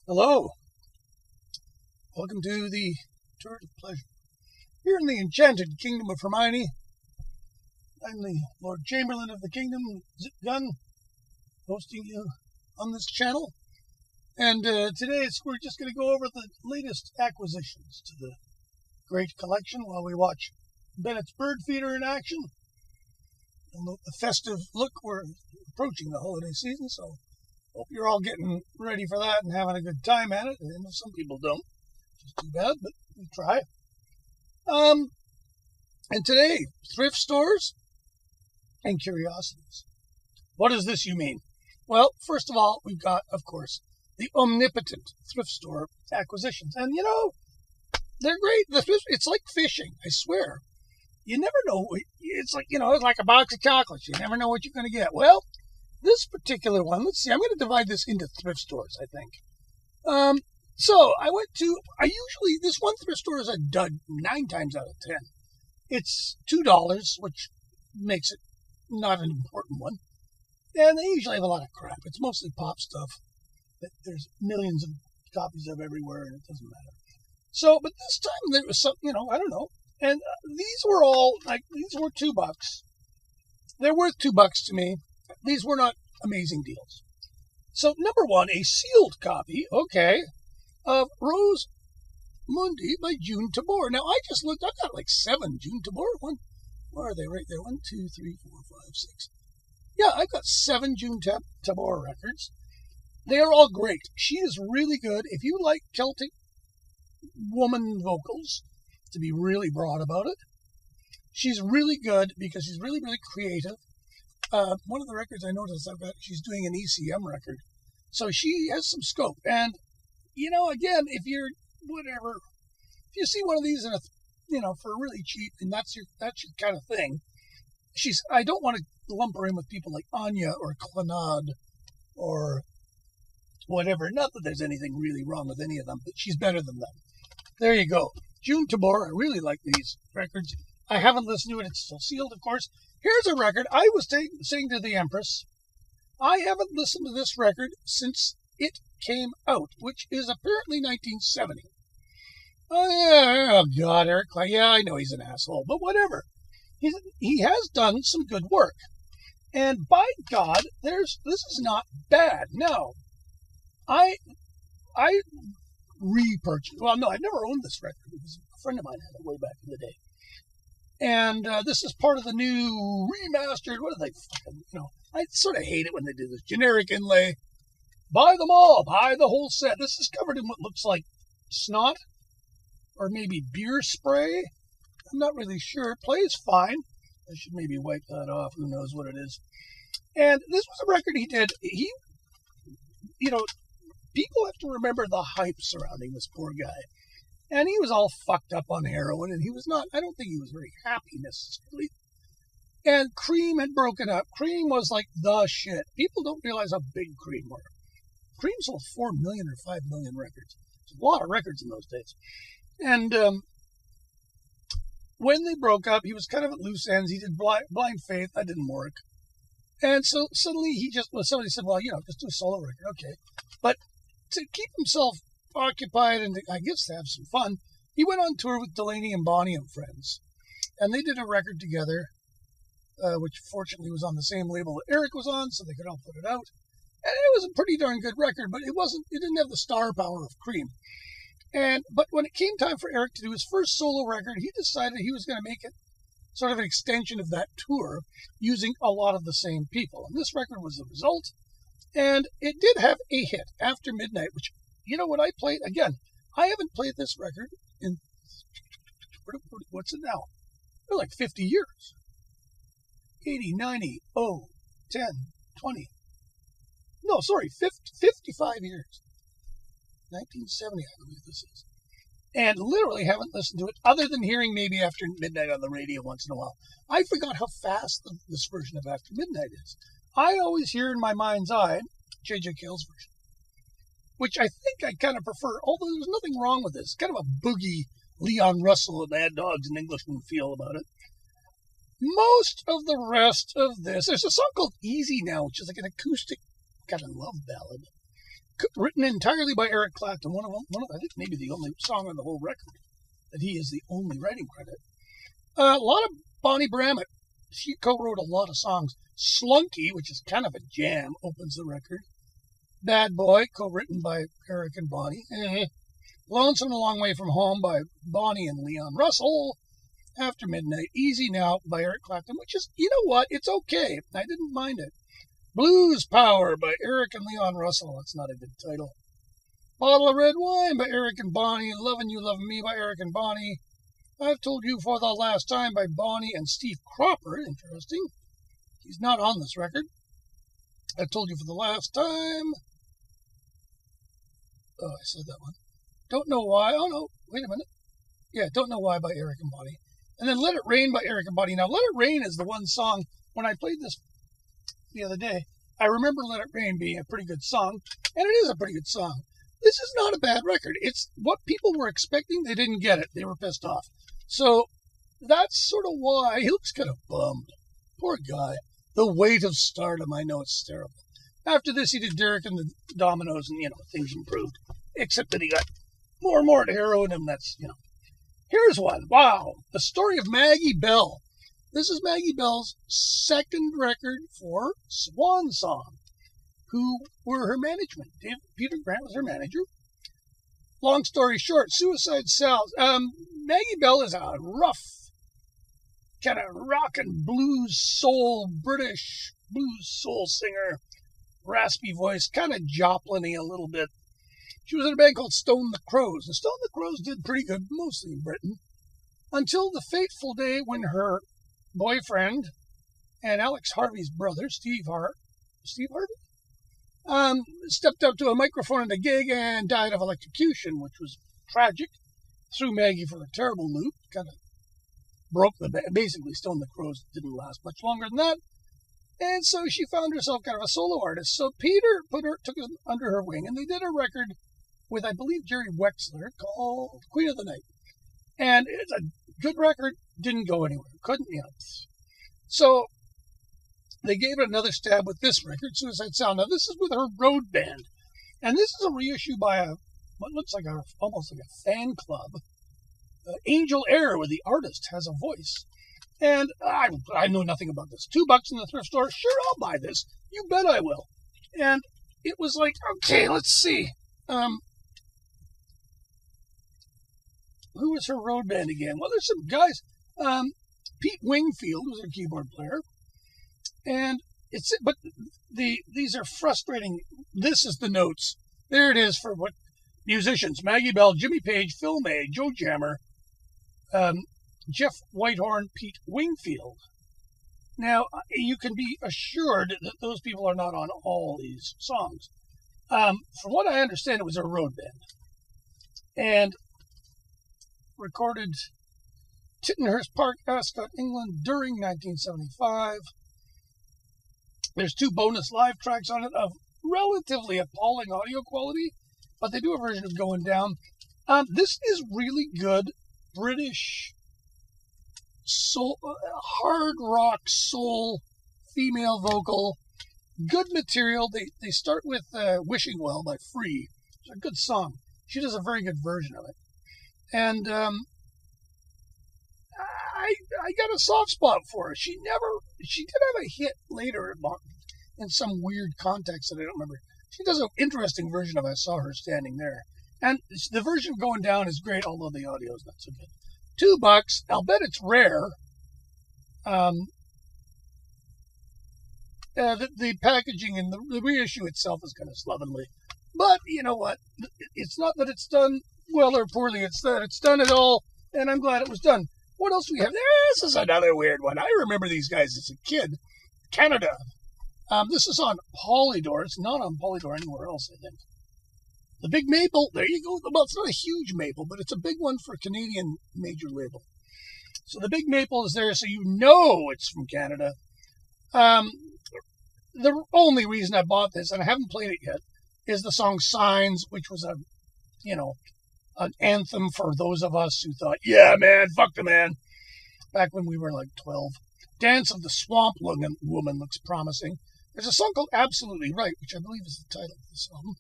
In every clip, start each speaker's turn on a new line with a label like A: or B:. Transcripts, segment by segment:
A: Hello, welcome to the Tour of Pleasure. Here in the enchanted kingdom of Hermione, I'm the Lord Chamberlain of the kingdom, Zip Gun, hosting you on this channel. And today we're just going to go over the latest acquisitions to the great collection while we watch Bennett's Bird Feeder in action. And the festive look, we're approaching the holiday season, so hope you're all getting ready for that and having a good time at it. And some people don't, which is too bad, but we try. And today, thrift stores and curiosities. What is this you mean? Well, first of all, we've got, of course, the omnipotent thrift store acquisitions. And, you know, they're great. It's like fishing, I swear. You never know. It's like, it's like a box of chocolates. You never know what you're going to get. Well, this particular one, let's see, I'm going to divide this into thrift stores, I think. So this one thrift store is a dud 9 times out of 10. It's $2, which makes it not an important one. And they usually have a lot of crap. It's mostly pop stuff that there's millions of copies of everywhere, and it doesn't matter. So, but this time there was some, I don't know. And these were $2. They're worth $2 to me. These were not amazing deals. So, number one, a sealed copy, of Rose Mundi by June Tabor. Now, I just looked, I've got like 7 June Tabor. Where are they? Right there. 1, 2, 3, 4, 5, 6. Yeah, I've got 7 June Tabor records. They are all great. She is really good. If you like Celtic woman vocals, to be really broad about it, she's really good because she's really, really creative. One of the records I noticed she's doing an ECM record. So she has some scope. And, again, if you see one of these for really cheap, and that's your kind of thing, I don't want to lump her in with people like Anya or Clannad or whatever. Not that there's anything really wrong with any of them, but she's better than them. There you go. June Tabor, I really like these records. I haven't listened to it. It's still sealed, of course. Here's a record. I was saying to the Empress, I haven't listened to this record since it came out, which is apparently 1970. Oh, God, Eric. Yeah, I know he's an asshole, but whatever. He has done some good work. And by God, this is not bad. Now, I repurchased. Well, no, I've never owned this record because a friend of mine had it way back in the day. And this is part of the new remastered. What are they fucking, I sort of hate it when they do this generic inlay. Buy them all. Buy the whole set. This is covered in what looks like snot or maybe beer spray. I'm not really sure. It plays fine. I should maybe wipe that off. Who knows what it is. And this was a record he did. People have to remember the hype surrounding this poor guy. And he was all fucked up on heroin, and I don't think he was very happy necessarily. And Cream had broken up. Cream was like the shit. People don't realize how big Cream were. Cream sold 4 million or 5 million records. It's a lot of records in those days. And when they broke up, he was kind of at loose ends. He did Blind Faith. That didn't work. And so suddenly somebody said, well, just do a solo record. Okay. But to keep himself occupied and I guess to have some fun, he went on tour with Delaney and Bonnie and Friends, and they did a record together, which fortunately was on the same label that Eric was on, so they could all put it out. And it was a pretty darn good record, but it didn't have the star power of Cream. But when it came time for Eric to do his first solo record, he decided he was going to make it sort of an extension of that tour using a lot of the same people. And this record was the result. And it did have a hit, After Midnight, which, what I played, again, I haven't played this record in, what's it now? For like 50 years. 80, 90, 10, 20. No, sorry, 55 years. 1970, I believe this is. And literally haven't listened to it, other than hearing maybe After Midnight on the radio once in a while. I forgot how fast this version of After Midnight is. I always hear in my mind's eye J.J. Cale's version, which I think I kind of prefer, although there's nothing wrong with this. It's kind of a boogie Leon Russell of Mad Dogs and Englishmen feel about it. Most of the rest of this, there's a song called Easy Now, which is like an acoustic kind of love ballad. written entirely by Eric Clapton. One of I think maybe the only song on the whole record that he is the only writing credit. A lot of Bonnie Bramett. She co-wrote a lot of songs. Slunky, which is kind of a jam, opens the record. Bad Boy, co-written by Eric and Bonnie. Lonesome a Long Way from Home by Bonnie and Leon Russell. After Midnight, Easy Now by Eric Clapton, which is, you know what, it's okay. I didn't mind it. Blues Power by Eric and Leon Russell. That's not a good title. Bottle of Red Wine by Eric and Bonnie. Lovin' You, Lovin' Me by Eric and Bonnie. I've Told You for the Last Time by Bonnie and Steve Cropper. Interesting. He's not on this record. I've Told You for the Last Time. Oh, I said that one. Don't Know Why. Oh, no. Wait a minute. Yeah, Don't Know Why by Eric and Bonnie. And then Let It Rain by Eric and Bonnie. Now, Let It Rain is the one song, when I played this the other day, I remember Let It Rain being a pretty good song, and it is a pretty good song. This is not a bad record. It's what people were expecting. They didn't get it. They were pissed off. So that's sort of why he looks kind of bummed. Poor guy. The weight of stardom. I know it's terrible. After this, he did Derek and the Dominoes, and, things improved. Except that he got more and more heroin, and that's, Here's one. Wow. The Story of Maggie Bell. This is Maggie Bell's second record for Swan Song, who were her management. Peter Grant was her manager. Long story short, Suicide Cells. Maggie Bell is a rough, kind of rock and blues soul, British blues soul singer. Raspy voice, kind of Joplin-y a little bit. She was in a band called Stone the Crows. And Stone the Crows did pretty good, mostly in Britain, until the fateful day when her boyfriend and Alex Harvey's brother, Steve Harvey, stepped up to a microphone at a gig and died of electrocution, which was tragic. Threw Maggie for a terrible loop, kind of broke the band. Basically, Stone the Crows didn't last much longer than that. And so she found herself kind of a solo artist. So Peter took her under her wing, and they did a record with, I believe, Jerry Wexler called Queen of the Night. And it's a good record, didn't go anywhere. Couldn't, So they gave it another stab with this record, Suicide Sound. Now, this is with her road band. And this is a reissue by what looks like almost like a fan club. Angel Air, where the artist has a voice. And I know nothing about this. $2 in the thrift store. Sure, I'll buy this. You bet I will. And it was like, okay, let's see. Who was her road band again? Well, there's some guys. Pete Wingfield was her keyboard player. And these are frustrating. This is the notes. There it is for what musicians: Maggie Bell, Jimmy Page, Phil May, Joe Jammer, Jeff Whitehorn, Pete Wingfield. Now, you can be assured that those people are not on all these songs. From what I understand, it was a road band. And recorded Tittenhurst Park, Ascot, England during 1975. There's 2 bonus live tracks on it of relatively appalling audio quality, but they do a version of Going Down. This is really good British soul, hard rock soul, female vocal, good material. They start with Wishing Well by Free. It's a good song. She does a very good version of it. And I got a soft spot for her. She did have a hit later in some weird context that I don't remember. She does an interesting version of I Saw Her Standing There. And the version Going Down is great, although the audio is not so good. $2. I'll bet it's rare. The packaging and the reissue itself is kind of slovenly. But you know what? It's not that it's done well or poorly. It's that it's done at all, and I'm glad it was done. What else do we have? This is another weird one. I remember these guys as a kid. Canada. This is on Polydor. It's not on Polydor anywhere else, I think. The Big Maple. There you go. Well, it's not a huge maple, but it's a big one for a Canadian major label. So the Big Maple is there, so you know it's from Canada. The only reason I bought this, and I haven't played it yet, is the song Signs, which was an anthem for those of us who thought, yeah, man, fuck the man, back when we were like 12. Dance of the Swamp Woman looks promising. There's a song called Absolutely Right, which I believe is the title of this album.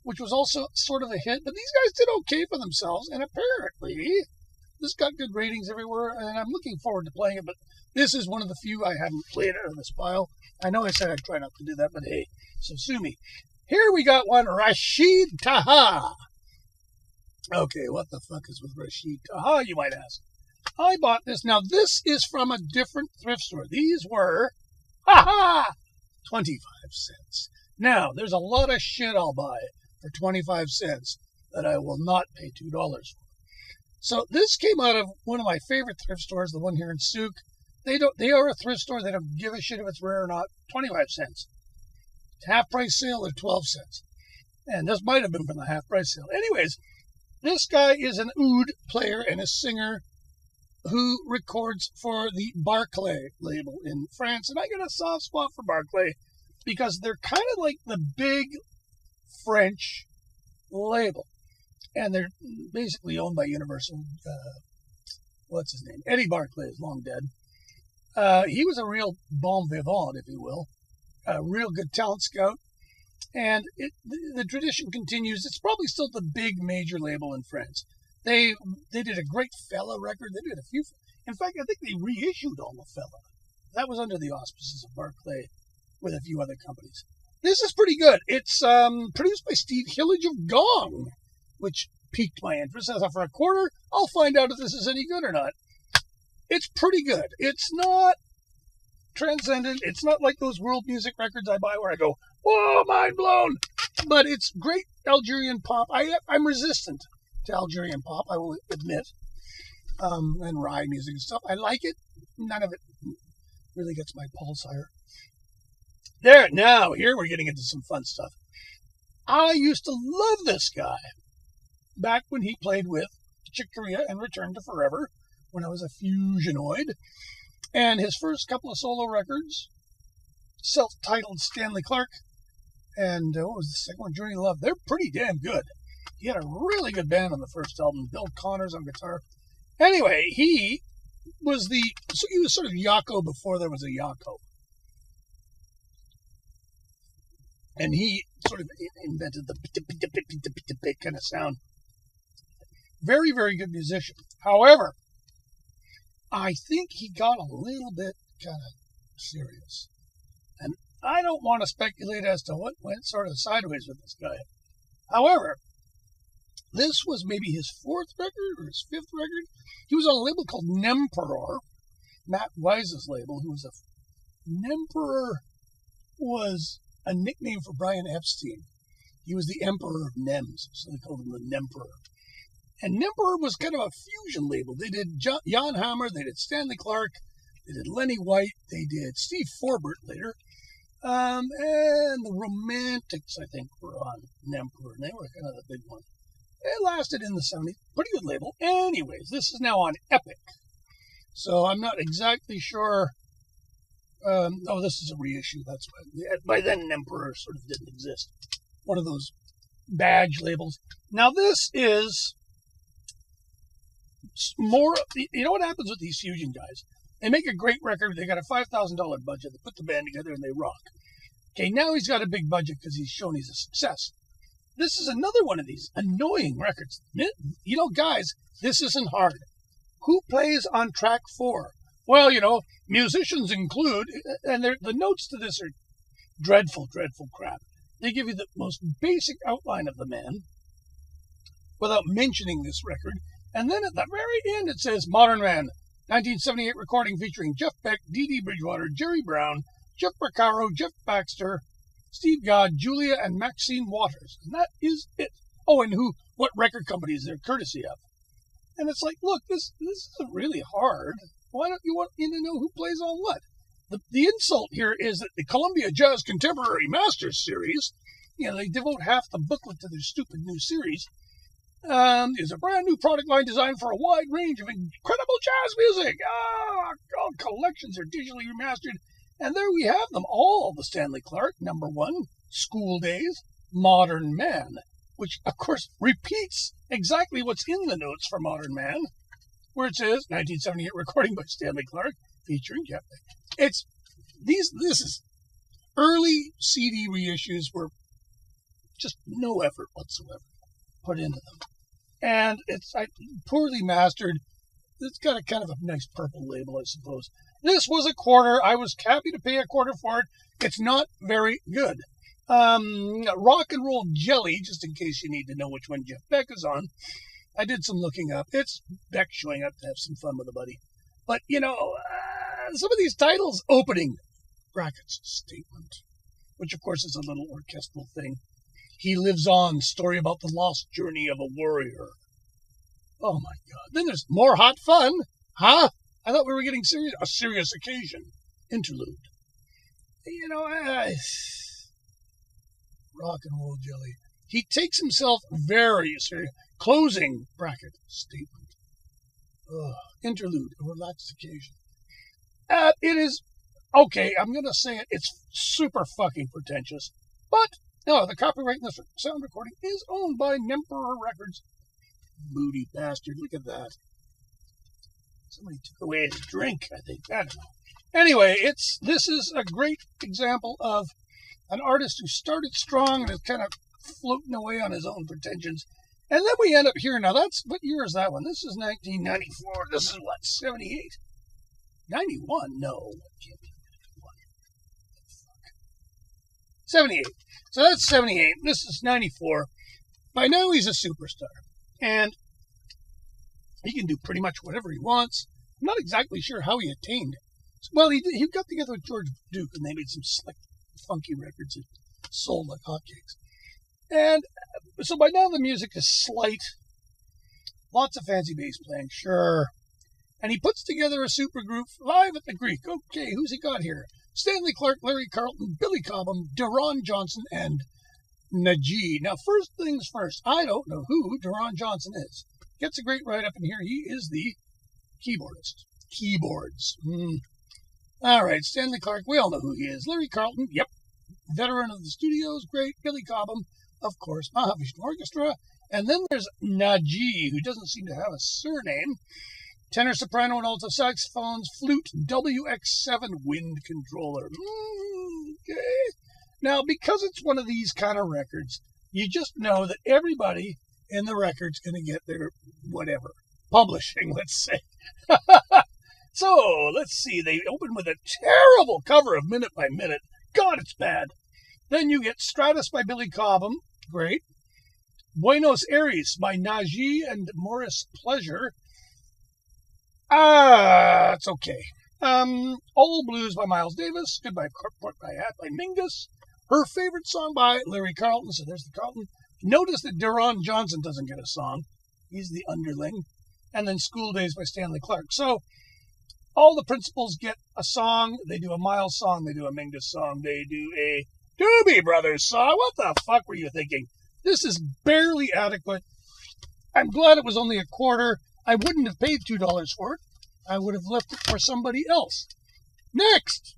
A: which was also sort of a hit. But these guys did okay for themselves, and apparently this got good ratings everywhere, and I'm looking forward to playing it. But this is one of the few I haven't played out of this pile. I know I said I'd try not to do that, but hey, so sue me. Here we got one, Rashid Taha. Okay, what the fuck is with Rashid Taha, you might ask? I bought this. Now, this is from a different thrift store. These were, 25 cents. Now, there's a lot of shit I'll buy for 25 cents that I will not pay $2 for. So this came out of one of my favorite thrift stores, the one here in Souk. They are a thrift store. They don't give a shit if it's rare or not. 25 cents. Half price sale at 12 cents. And this might have been from the half price sale. Anyways, this guy is an oud player and a singer who records for the Barclay label in France. And I got a soft spot for Barclay because they're kind of like the big French label. And they're basically owned by Universal. What's his name? Eddie Barclay is long dead. He was a real bon vivant, if you will. A real good talent scout. And the tradition continues. It's probably still the big major label in France. They did a great Fella record. They did a few. In fact, I think they reissued all the Fella. That was under the auspices of Barclay with a few other companies. This is pretty good. It's produced by Steve Hillage of Gong, which piqued my interest. I thought for a quarter, I'll find out if this is any good or not. It's pretty good. It's not transcendent. It's not like those world music records I buy where I go, whoa, mind blown. But it's great Algerian pop. I'm resistant to Algerian pop, I will admit, and rye music and stuff. I like it. None of it really gets my pulse higher. There, now, here we're getting into some fun stuff. I used to love this guy back when he played with Chick Corea and Return to Forever when I was a Fusionoid. And his first couple of solo records, self-titled Stanley Clark, and what was the second one, Journey to Love, they're pretty damn good. He had a really good band on the first album, Bill Connors on guitar. Anyway, he was sort of Yako before there was a Yako. And he sort of invented the kind of sound. Very, very good musician. However, I think he got a little bit kind of serious. And I don't want to speculate as to what went sort of sideways with this guy. However, this was maybe his fourth record or his fifth record. He was on a label called Nemperor, Matt Wise's label. Nemperor was a nickname for Brian Epstein. He was the Emperor of Nems, so they called him the Nemperor. And Nemperor was kind of a fusion label. They did Jan Hammer, they did Stanley Clark, they did Lenny White, they did Steve Forbert later, and the Romantics, I think, were on Nemperor, and they were kind of the big one. It lasted in the 70s. Pretty good label. Anyways, this is now on Epic. So I'm not exactly sure. This is a reissue. That's why. By then, Emperor sort of didn't exist. One of those badge labels. Now, this is more. You know what happens with these fusion guys? They make a great record. They got a $5,000 budget. They put the band together and they rock. Okay, now he's got a big budget because he's shown he's a success. This is another one of these annoying records. You know, guys, this isn't hard. Who plays on track 4? Well, you know, musicians include, and the notes to this are dreadful, dreadful crap. They give you the most basic outline of the man without mentioning this record. And then at the very end, it says Modern Man, 1978 recording featuring Jeff Beck, Dee Dee Bridgewater, Jerry Brown, Jeff Porcaro, Jeff Baxter, Steve God, Julia, and Maxine Waters. And that is it. Oh, and what record companies they're courtesy of. And it's like, look, this isn't really hard. Why don't you want me to know who plays on what? The insult here is that the Columbia Jazz Contemporary Masters series, you know, they devote half the booklet to their stupid new series, is a brand new product line designed for a wide range of incredible jazz music. All collections are digitally remastered. And there we have them all. The Stanley Clark, number 1, School Days, Modern Man, which, of course, repeats exactly what's in the notes for Modern Man, where it says 1978 recording by Stanley Clark, featuring Jeff Beck. This is early CD reissues were Just no effort whatsoever put into them. And it's poorly mastered. It's got a kind of a nice purple label, I suppose. This was a quarter. I was happy to pay a quarter for it. It's not very good. Rock and Roll Jelly, just in case you need to know which one Jeff Beck is on. I did some looking up. It's Beck showing up to have some fun with a buddy. But, some of these titles, opening brackets statement, which of course is a little orchestral thing. He Lives On, story about the lost journey of a warrior. Oh my God. Then there's More Hot Fun. Huh? I thought we were getting a serious occasion. Interlude. Rock and Roll Jelly. He takes himself very serious. Closing bracket statement. Interlude, a relaxed occasion. It is, okay, I'm going to say it. It's super fucking pretentious. But, no, the copyright in this sound recording is owned by Nemperor Records. Booty bastard, look at that. Somebody took away his drink, I think. I don't know. Anyway, this is a great example of an artist who started strong and is kind of floating away on his own pretensions. And then we end up here. Now, what year is that one? This is 1994. This is what, 78? 91? No, it can't be 91. Fuck. 78. So that's 78. This is 94. By now, he's a superstar. And he can do pretty much whatever he wants. I'm not exactly sure how he attained it. Well, he got together with George Duke, and they made some slick, funky records that sold like hotcakes. And so by now the music is slight. Lots of fancy bass playing, sure. And he puts together a supergroup live at the Greek. Okay, who's he got here? Stanley Clarke, Larry Carlton, Billy Cobham, Deron Johnson, and Najee. Now, first things first, I don't know who Deron Johnson is. Gets a great write-up in here. He is the keyboardist. Keyboards. All right, Stanley Clarke, we all know who he is. Larry Carlton, yep. Veteran of the studios, great. Billy Cobham, of course, Mahavishnu Orchestra. And then there's Najee, who doesn't seem to have a surname. Tenor, soprano, and alto saxophones, flute, WX7 wind controller. Okay. Now, because it's one of these kind of records, you just know that everybody in the record's going to get their whatever. Publishing, let's say. So, let's see. They open with a terrible cover of Minute by Minute. God, it's bad. Then you get Stratus by Billy Cobham. Great. Buenos Aires by Najee and Morris Pleasure. It's okay. All Blues by Miles Davis. Goodbye Port by Hat by Mingus. Her favorite song by Larry Carlton. So there's the Carlton. Notice that Deron Johnson doesn't get a song. He's the underling. And then School Days by Stanley Clarke. So all the principals get a song. They do a Miles song. They do a Mingus song. They do a Doobie Brothers song. What the fuck were you thinking? This is barely adequate. I'm glad it was only a quarter. I wouldn't have paid $2 for it. I would have left it for somebody else. Next.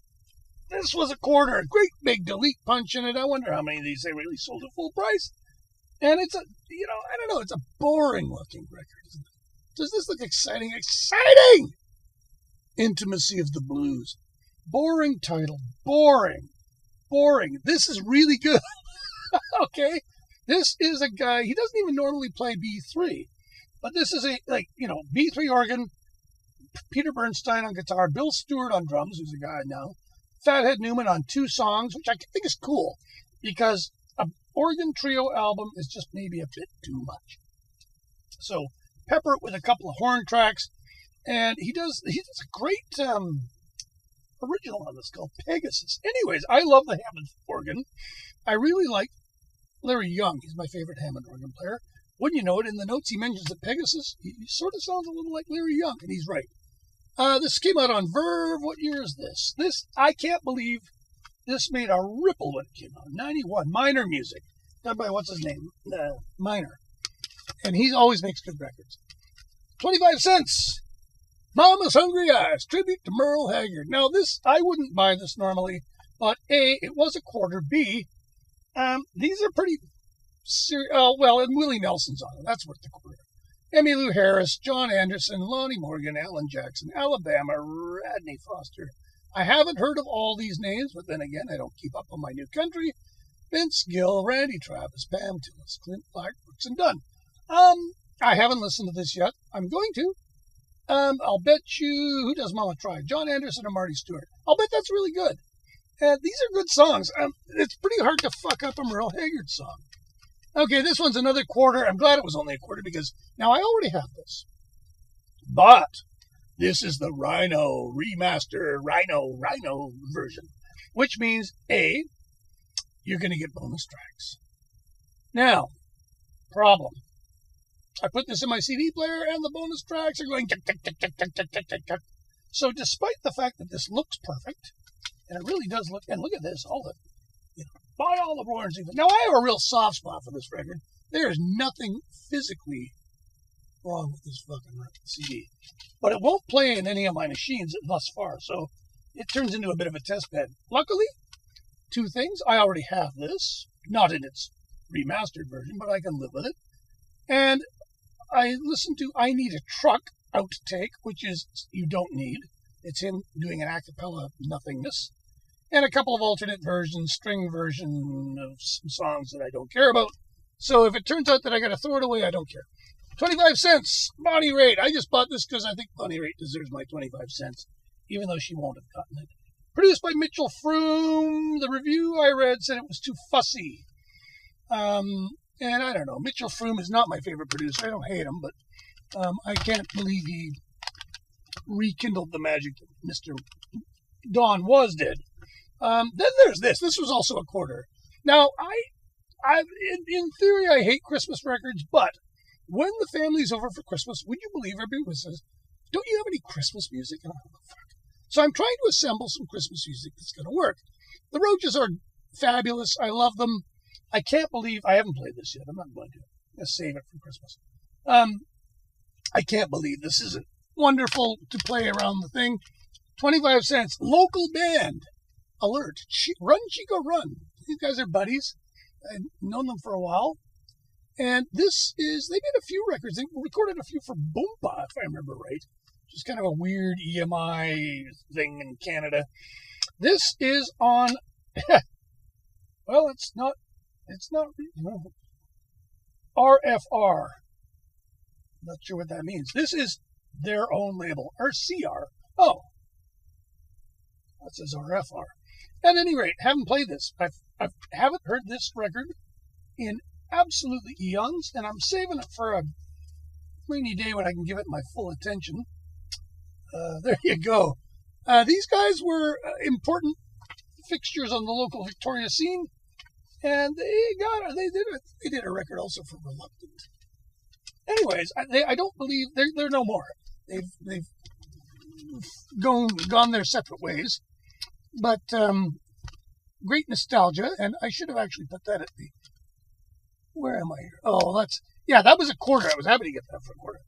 A: This was a quarter. A great big delete punch in it. I wonder how many of these they really sold at full price. And it's I don't know, it's a boring looking record, isn't it? Does this look exciting? Exciting! Intimacy of the Blues. Boring title. Boring. This is really good. Okay? This is a guy, he doesn't even normally play B3. But this is B3 organ, Peter Bernstein on guitar, Bill Stewart on drums, who's a guy now, Fathead Newman on 2 songs, which I think is cool, because an organ trio album is just maybe a bit too much. So pepper it with a couple of horn tracks, and he does a great original on this called Pegasus. Anyways, I love the Hammond organ. I really like Larry Young. He's my favorite Hammond organ player. Wouldn't you know it, in the notes he mentions that Pegasus, he sort of sounds a little like Larry Young, and he's right. This came out on Verve. What year is this? I can't believe this made a ripple when it came out. 91. Minor Music. Done by, what's his name? Minor. And he always makes good records. 25 cents. Mama's Hungry Eyes. Tribute to Merle Haggard. Now, I wouldn't buy this normally, but A, it was a quarter. B, these are pretty serious. Well, and Willie Nelson's on it. That's worth the quarter. Emmylou Harris, John Anderson, Lonnie Morgan, Alan Jackson, Alabama, Rodney Foster. I haven't heard of all these names, but then again, I don't keep up on my new country. Vince Gill, Randy Travis, Pam Tillis, Clint Black, Brooks, and Dunn. I haven't listened to this yet. I'm going to. I'll bet you, who does Mama Try? John Anderson and Marty Stewart. I'll bet that's really good. These are good songs. It's pretty hard to fuck up a Merle Haggard song. Okay, this one's another quarter. I'm glad it was only a quarter because now I already have this. But this is the Rhino remaster, Rhino version, which means A, you're going to get bonus tracks. Now, problem. I put this in my CD player and the bonus tracks are going tick, tick, tick, tick, tick, tick, tick, tick, tick. So despite the fact that this looks perfect, and it really does look, and look at this, all the, buy all the Roar's even. Now, I have a real soft spot for this record. There is nothing physically wrong with this fucking CD. But it won't play in any of my machines thus far, so it turns into a bit of a test bed. Luckily, two things. I already have this, not in its remastered version, but I can live with it. And I listened to I Need a Truck outtake, which is You Don't Need. It's him doing an a cappella nothingness. And a couple of alternate versions, string version of some songs that I don't care about. So if it turns out that I got to throw it away, I don't care. 25 cents, Bonnie Raitt. I just bought this because I think Bonnie Raitt deserves my 25 cents, even though she won't have gotten it. Produced by Mitchell Froom. The review I read said it was too fussy. And I don't know. Mitchell Froom is not my favorite producer. I don't hate him, but I can't believe he rekindled the magic that Mr. Don Was did. Then there's this. This was also a quarter. Now, in theory, I hate Christmas records, but when the family's over for Christmas, would you believe everybody says, don't you have any Christmas music? And I'm like, fuck. So I'm trying to assemble some Christmas music that's going to work. The Roaches are fabulous. I love them. I can't believe I haven't played this yet. I'm not going to. I'm going to save it for Christmas. I can't believe this isn't wonderful to play around the thing. 25 cents. Local band. Alert. Run, Chico, Run. These guys are buddies. I've known them for a while. And this is, they made a few records. They recorded a few for Boomba, if I remember right. Which is kind of a weird EMI thing in Canada. This is on, well, it's not RFR. Not sure what that means. This is their own label, or CR. Oh, that says RFR. At any rate, haven't played this. I haven't heard this record in absolutely eons, and I'm saving it for a rainy day when I can give it my full attention. There you go. These guys were important fixtures on the local Victoria scene, and they did a record also for Reluctant. Anyways, I don't believe they're no more. They've gone their separate ways, but great nostalgia, and I should have actually put that at the. Where am I here? Oh, that was a quarter. I was happy to get that for a quarter.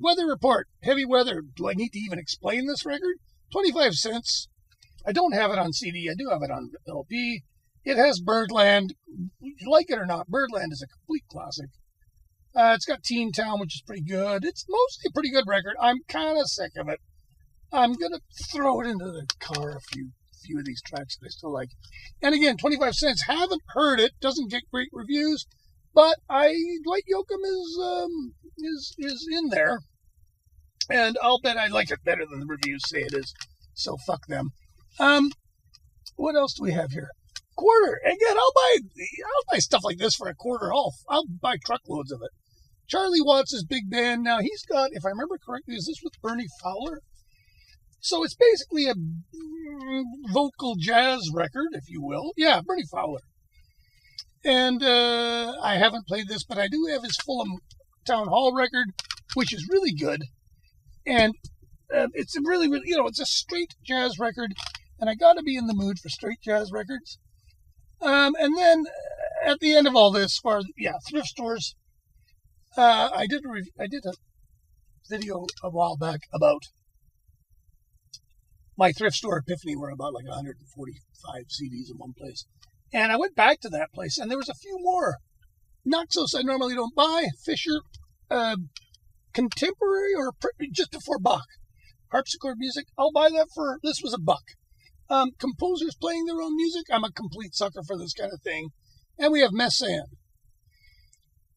A: Weather report. Heavy weather. Do I need to even explain this record? 25 cents. I don't have it on CD. I do have it on LP. It has Birdland. Like it or not, Birdland is a complete classic. It's got Teen Town, which is pretty good. It's mostly a pretty good record. I'm kind of sick of it. I'm going to throw it into the car, a few of these tracks that I still like. And again, 25 cents. Haven't heard it. Doesn't get great reviews. But Dwight Yoakam is in there, and I'll bet I like it better than the reviews say it is. So fuck them. What else do we have here? Quarter. Again, I'll buy stuff like this for a quarter. I'll buy truckloads of it. Charlie Watts' big band. Now he's got, if I remember correctly, is this with Bernie Fowler? So it's basically a vocal jazz record, if you will. Yeah, Bernie Fowler. And I haven't played this, but I do have his Fulham Town Hall record, which is really good. And it's a really, it's a straight jazz record. And I got to be in the mood for straight jazz records. And then at the end of all this, thrift stores. I did a video a while back about my thrift store epiphany, where I bought like 145 CDs in one place. And I went back to that place, and there was a few more Naxos I normally don't buy. Fisher, contemporary, or just before Bach. Harpsichord music, I'll buy that this was $1. Composers playing their own music, I'm a complete sucker for this kind of thing. And we have Messiaen,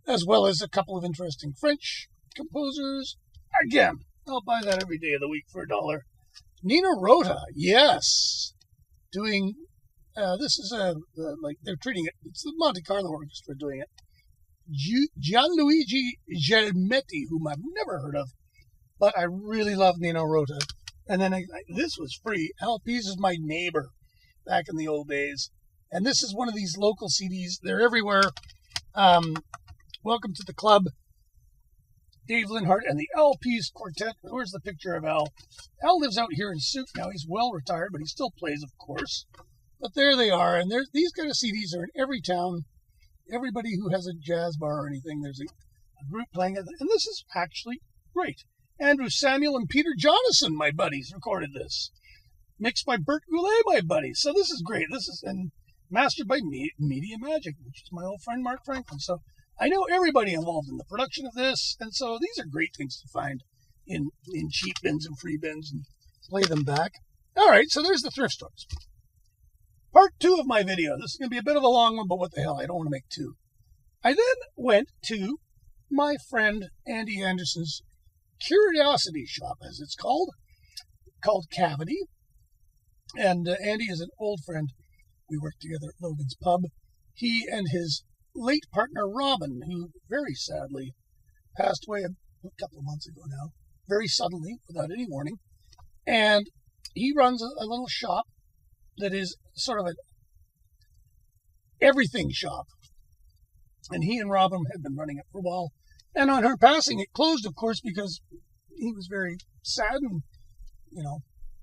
A: as well as a couple of interesting French composers. Again, I'll buy that every day of the week for $1. Nina Rota, yes. Doing, this is like they're treating it, it's the Monte Carlo Orchestra doing it. Gianluigi Gelmetti, whom I've never heard of, but I really love Nina Rota. And then this was free. LPs is my neighbor back in the old days. And this is one of these local CDs. They're everywhere. Welcome to the club. Dave Linhart and the LPs Quartet. Where's the picture of Al? Al lives out here in Souk now. He's well retired, but he still plays, of course. But there they are. And these kind of CDs are in every town. Everybody who has a jazz bar or anything, there's a group playing it. And this is actually great. Andrew Samuel and Peter Jonathan, my buddies, recorded this. Mixed by Bert Goulet, my buddies. So this is great. This is and mastered by Media Magic, which is my old friend Mark Franklin. So I know everybody involved in the production of this, and so these are great things to find in cheap bins and free bins and play them back. All right, so there's the thrift stores. Part 2 of my video. This is going to be a bit of a long one, but what the hell, I don't want to make 2. I then went to my friend Andy Anderson's Curiosity shop, as it's called Cavity. And Andy is an old friend. We worked together at Logan's Pub. He and his late partner, Robin, who very sadly passed away a couple of months ago now, very suddenly, without any warning. And he runs a little shop that is sort of an everything shop. And he and Robin had been running it for a while. And on her passing, it closed, of course, because he was very sad and,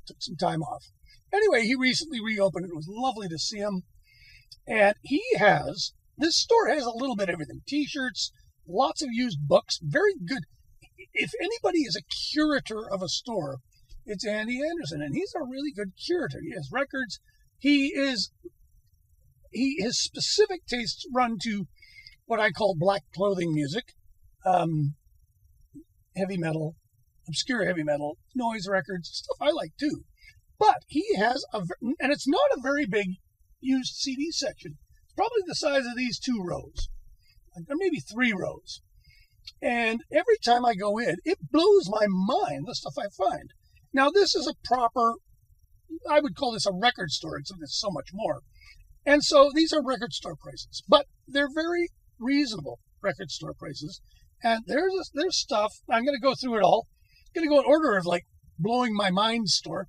A: took some time off. Anyway, he recently reopened. It was lovely to see him. And this store has a little bit of everything. T-shirts, lots of used books, very good. If anybody is a curator of a store, it's Andy Anderson, and he's a really good curator. He has records. His specific tastes run to what I call black clothing music, heavy metal, obscure heavy metal, noise records, stuff I like too. But he has and it's not a very big used CD section. It's probably the size of these 2 rows, or maybe 3 rows. And every time I go in, it blows my mind, the stuff I find. Now, this is a proper, I would call this a record store, except it's so much more. And so these are record store prices, but they're very reasonable record store prices. And there's stuff, I'm going to go through it all. I'm going to go in order of like blowing my mind store.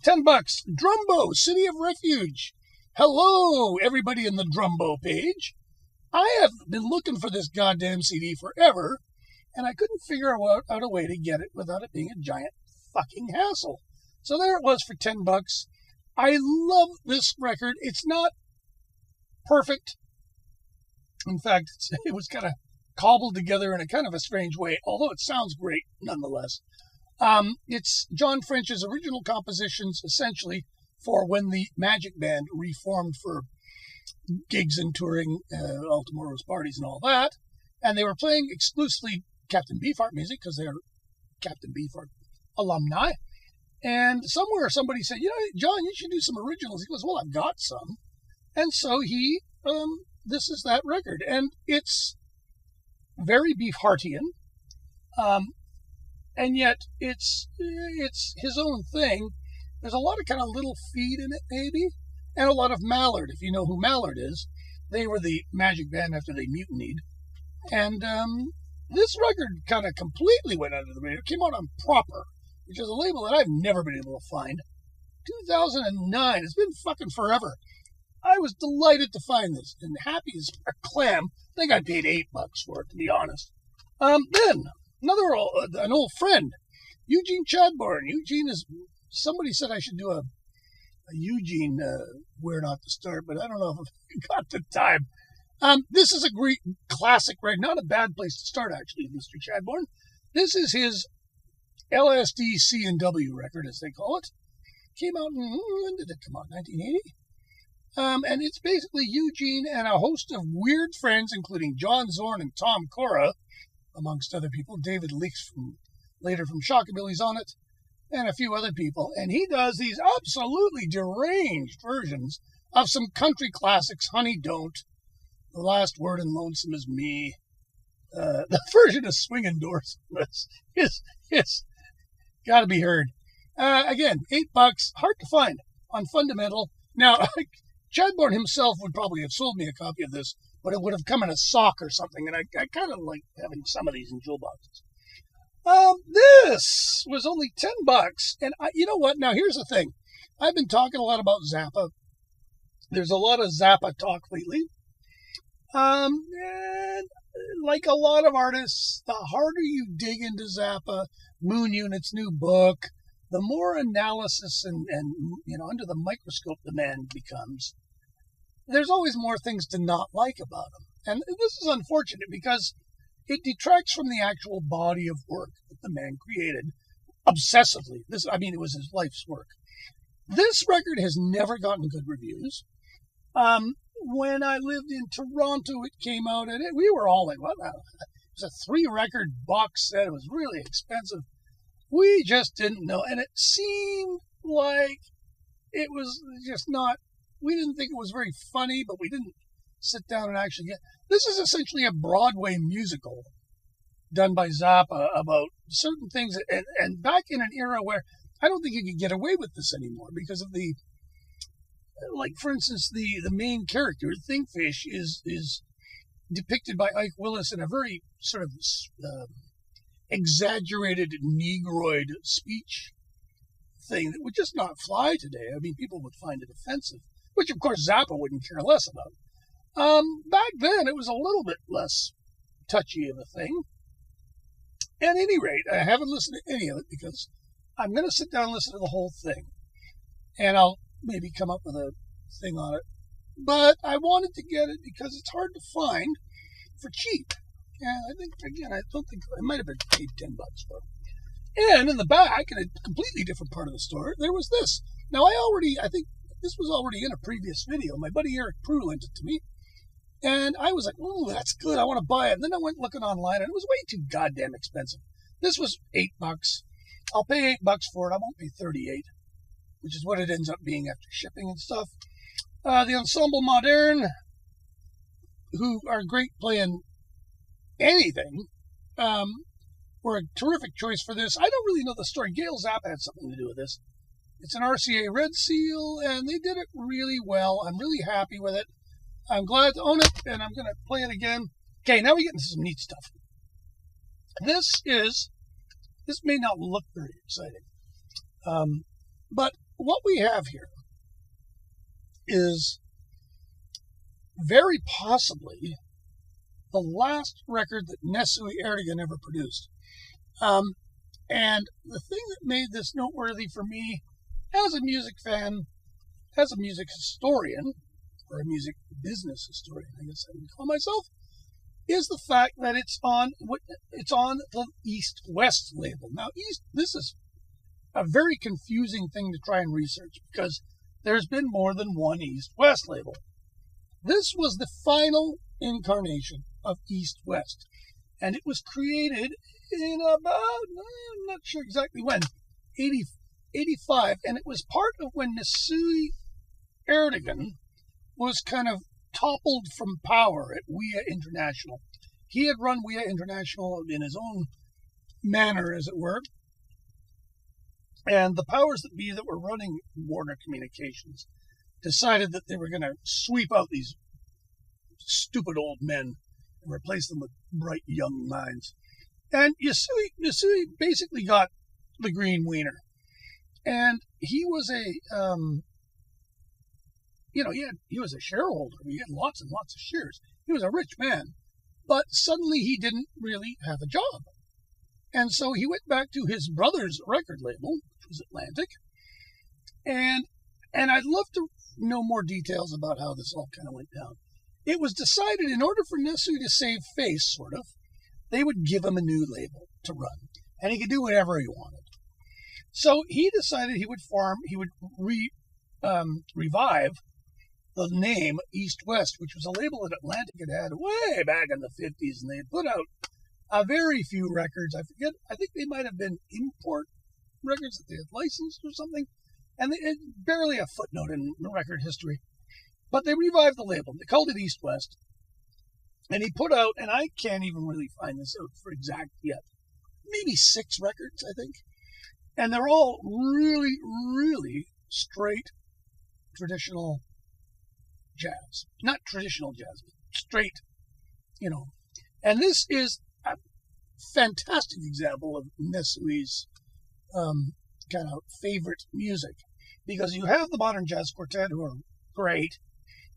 A: $10, Drumbo, City of Refuge. Hello, everybody in the Drumbo page. I have been looking for this goddamn CD forever, and I couldn't figure out a way to get it without it being a giant fucking hassle. So there it was for $10. I love this record. It's not perfect. In fact, it was kind of cobbled together in a kind of a strange way, although it sounds great nonetheless. It's John French's original compositions, essentially, for when the Magic Band reformed for gigs and touring, all tomorrow's parties and all that. And they were playing exclusively Captain Beefheart music because they're Captain Beefheart alumni. And somewhere somebody said, John, you should do some originals. He goes, well, I've got some. And so this is that record. And it's very Beefheartian. And yet it's his own thing. There's a lot of kind of little feed in it, maybe, and a lot of Mallard. If you know who Mallard is, they were the Magic Band after they mutinied. And this record kind of completely went under the radar. It came out on Proper, which is a label that I've never been able to find. 2009. It's been fucking forever. I was delighted to find this and happy as a clam. I think I paid $8 for it, to be honest. Then an old friend, Eugene Chadbourne. Eugene is, somebody said I should do a Eugene Where Not to Start, but I don't know if I've got the time. This is a great classic, right? Not a bad place to start, actually, Mr. Chadbourne. This is his LSD C&W record, as they call it. Came out when did it come out? 1980? And it's basically Eugene and a host of weird friends, including John Zorn and Tom Cora, amongst other people. David Leaks later from Shockabilly's on it, and a few other people. And he does these absolutely deranged versions of some country classics, Honey Don't, The Last Word in Lonesome is Me. The version of Swingin' Doors is got to be heard. Again, $8, hard to find on Fundamental. Now, Chadbourne himself would probably have sold me a copy of this, but it would have come in a sock or something, and I kind of like having some of these in jewel boxes. This was only $10, and you know what? Now, here's the thing. I've been talking a lot about Zappa. There's a lot of Zappa talk lately. And like a lot of artists, the harder you dig into Zappa, Moon Unit's new book, the more analysis and under the microscope the man becomes. There's always more things to not like about him. And this is unfortunate because it detracts from the actual body of work that the man created obsessively. It was his life's work. This record has never gotten good reviews. When I lived in Toronto, it came out, and we were all like, what? It was a 3-record box set. It was really expensive. We just didn't know. And it seemed like it was just not, we didn't think it was very funny, but we didn't sit down and actually get. This is essentially a Broadway musical done by Zappa about certain things. And back in an era where I don't think you could get away with this anymore because of the, like, for instance, the main character, Thingfish, is depicted by Ike Willis in a very sort of exaggerated Negroid speech thing that would just not fly today. I mean, people would find it offensive, which, of course, Zappa wouldn't care less about. Back then, it was a little bit less touchy of a thing. At any rate, I haven't listened to any of it because I'm going to sit down and listen to the whole thing. And I'll maybe come up with a thing on it. But I wanted to get it because it's hard to find for cheap. And I think, again, I might have been paid $10 for it. And in the back, in a completely different part of the store, there was this. Now, I think this was already in a previous video. My buddy Eric Prue lent it to me. And I was like, ooh, that's good. I want to buy it. And then I went looking online, and it was way too goddamn expensive. This was $8. I'll pay $8 for it. I won't pay $38, which is what it ends up being after shipping and stuff. The Ensemble Moderne, who are great playing anything, were a terrific choice for this. I don't really know the story. Gail Zappa had something to do with this. It's an RCA Red Seal, and they did it really well. I'm really happy with it. I'm glad to own it, and I'm going to play it again. Okay, now we get into some neat stuff. This may not look very exciting, but what we have here is very possibly the last record that Nesui Erdogan ever produced. And the thing that made this noteworthy for me, as a music fan, as a music historian, or a music business historian, I guess I would call myself, is the fact that it's on the East-West label. Now, this is a very confusing thing to try and research because there's been more than one East-West label. This was the final incarnation of East-West, and it was created in about, I'm not sure exactly when, 85, and it was part of when Nesui Erdogan was kind of toppled from power at WIA International. He had run WIA International in his own manner, as it were, and the powers that be that were running Warner Communications decided that they were going to sweep out these stupid old men and replace them with bright young minds. And Nesui basically got the green wiener. And he was he was a shareholder. He had lots and lots of shares. He was a rich man. But suddenly he didn't really have a job. And so he went back to his brother's record label, which was Atlantic. And I'd love to know more details about how this all kind of went down. It was decided in order for Nesui to save face, sort of, they would give him a new label to run. And he could do whatever he wanted. So he decided he would revive the name East-West, which was a label that Atlantic had way back in the 50s, and they had put out a very few records. I think they might have been import records that they had licensed or something, and they barely a footnote in record history. But they revived the label. They called it East-West, And he put out, and I can't even really find this out for exact yet, maybe 6 records, I think. And they're all really, really straight traditional jazz. Not traditional jazz, but straight, you know. And this is a fantastic example of Nesui's kind of favorite music. Because you have the Modern Jazz Quartet, who are great.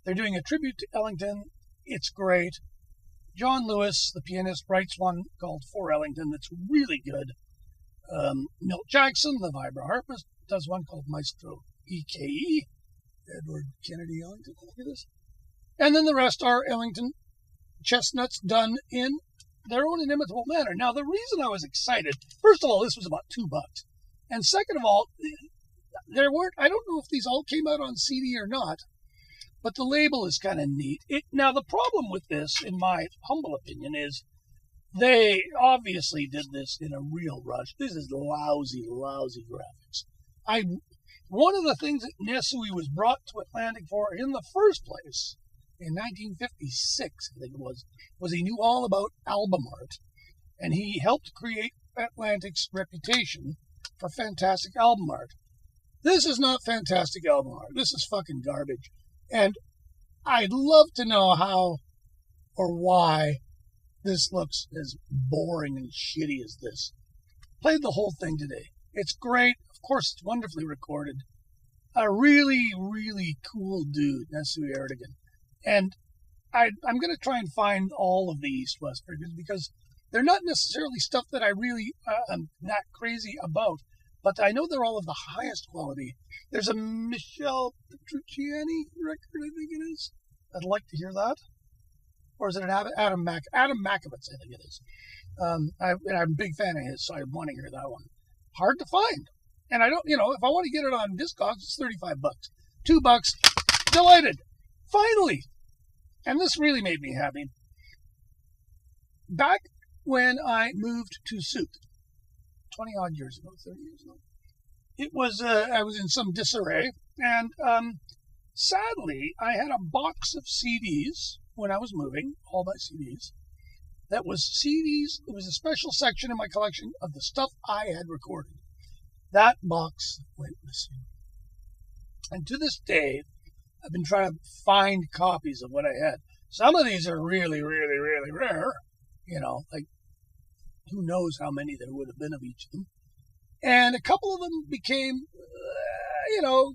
A: They're doing a tribute to Ellington. It's great. John Lewis, the pianist, writes one called For Ellington that's really good. Milt Jackson, the vibra-harpist, does one called Maestro EKE. Edward Kennedy Ellington, look at this. And then the rest are Ellington chestnuts done in their own inimitable manner. Now, the reason I was excited, first of all, this was about $2. And second of all, there weren't, I don't know if these all came out on CD or not, but the label is kind of neat. Now, the problem with this, in my humble opinion, is they obviously did this in a real rush. This is lousy, lousy graphics. One of the things that Nesui was brought to Atlantic for in the first place, in 1956, I think it was he knew all about album art, and he helped create Atlantic's reputation for fantastic album art. This is not fantastic album art. This is fucking garbage. And I'd love to know how or why this looks as boring and shitty as this. Played the whole thing today. It's great. Of course, it's wonderfully recorded. A really, really cool dude, Nesui Erdogan. And I'm going to try and find all of the East West records because they're not necessarily stuff that I really am that crazy about. But I know they're all of the highest quality. There's a Michel Petrucciani record, I think it is. I'd like to hear that. Or is it an Adam Makowitz, I think it is. I'm a big fan of his, so I want to hear that one. Hard to find. And I don't, if I want to get it on Discogs, it's $35. $2. Delighted. Finally. And this really made me happy. Back when I moved to Suit, 20 odd years ago, 30 years ago, it was, I was in some disarray. And sadly, I had a box of CDs when I was moving, all my CDs. That was CDs. It was a special section in my collection of the stuff I had recorded. That box went missing. And to this day, I've been trying to find copies of what I had. Some of these are really, really, really rare. Like who knows how many there would have been of each of them. And a couple of them became,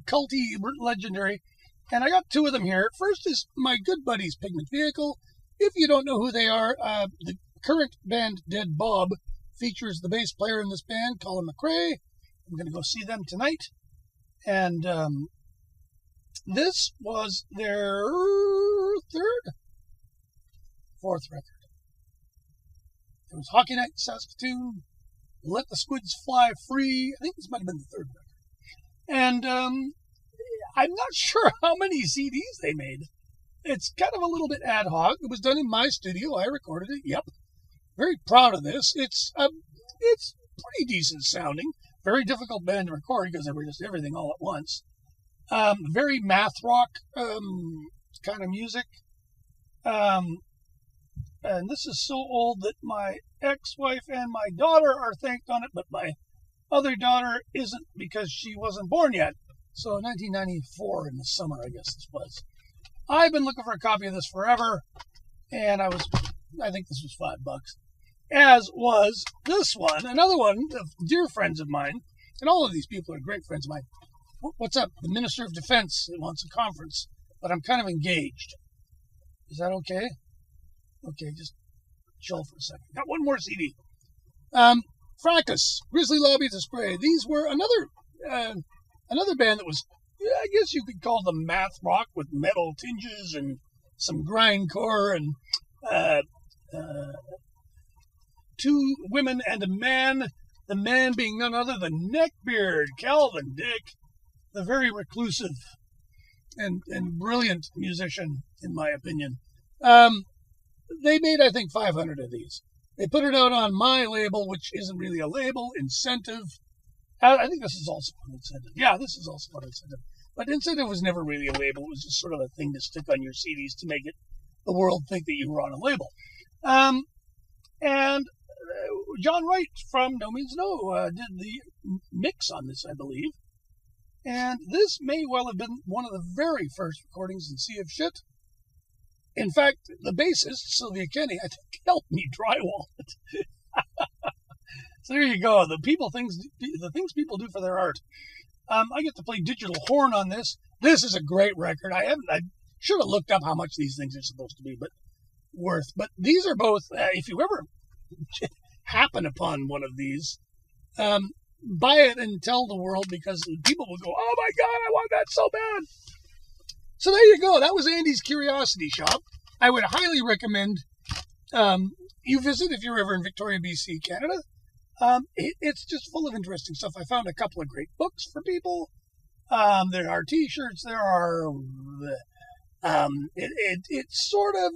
A: culty, legendary. And I got 2 of them here. First is my good buddy's Pigment Vehicle. If you don't know who they are, the current band Dead Bob features the bass player in this band, Colin McRae. I'm going to go see them tonight. And this was their 4th record. It was Hockey Night in Saskatoon, Let the Squids Fly Free. I think this might have been the 3rd record. And I'm not sure how many CDs they made. It's kind of a little bit ad hoc. It was done in my studio. I recorded it. Yep. Very proud of this. It's pretty decent sounding. Very difficult band to record because they were just everything all at once. Very math rock kind of music. And this is so old that my ex-wife and my daughter are thanked on it, but my other daughter isn't because she wasn't born yet. So 1994 in the summer, I guess this was. I've been looking for a copy of this forever, and I think this was $5. As was this one, another one of dear friends of mine, and all of these people are great friends of mine. What's up? The Minister of Defense wants a conference, but I'm kind of engaged. Is that okay? Okay, just chill for a second. Got one more CD. Fracas, Grizzly Lobby to Spray. These were another band that was, I guess you could call them math rock with metal tinges and some grindcore and 2 women and a man. The man being none other than Neckbeard, Calvin Dick, the very reclusive and brilliant musician, in my opinion. They made, I think, 500 of these. They put it out on my label, which isn't really a label, Incentive. I think this is also on Incentive. Yeah, this is also on Incentive. But Incentive was never really a label. It was just sort of a thing to stick on your CDs to make it the world think that you were on a label. And John Wright from No Means No did the mix on this, I believe. And this may well have been one of the very first recordings in Sea of Shit. In fact, the bassist, Sylvia Kenny, I think helped me drywall it. So there you go. The things people do for their art. I get to play digital horn on this. This is a great record. I should have looked up how much these things are supposed to be, but these are both, if you ever happen upon one of these, buy it and tell the world, because people will go, oh my God, I want that so bad. So there you go. That was Andy's Curiosity Shop. I would highly recommend you visit if you're ever in Victoria, BC, Canada. It's just full of interesting stuff. I found a couple of great books for people. There are T-shirts. There are... it's sort of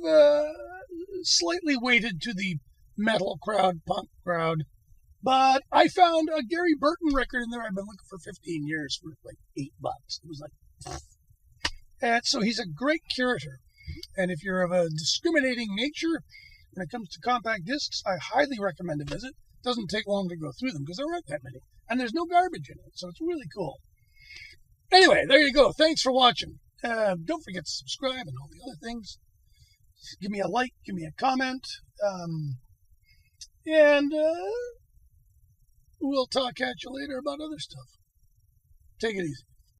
A: slightly weighted to the metal crowd, punk crowd. But I found a Gary Burton record in there I've been looking for 15 years for like $8. It was like... And so he's a great curator. And if you're of a discriminating nature when it comes to compact discs, I highly recommend a visit. It doesn't take long to go through them because there aren't that many. And there's no garbage in it, so it's really cool. Anyway, there you go. Thanks for watching. Don't forget to subscribe and all the other things. Give me a like, give me a comment. And we'll talk at you later about other stuff. Take it easy.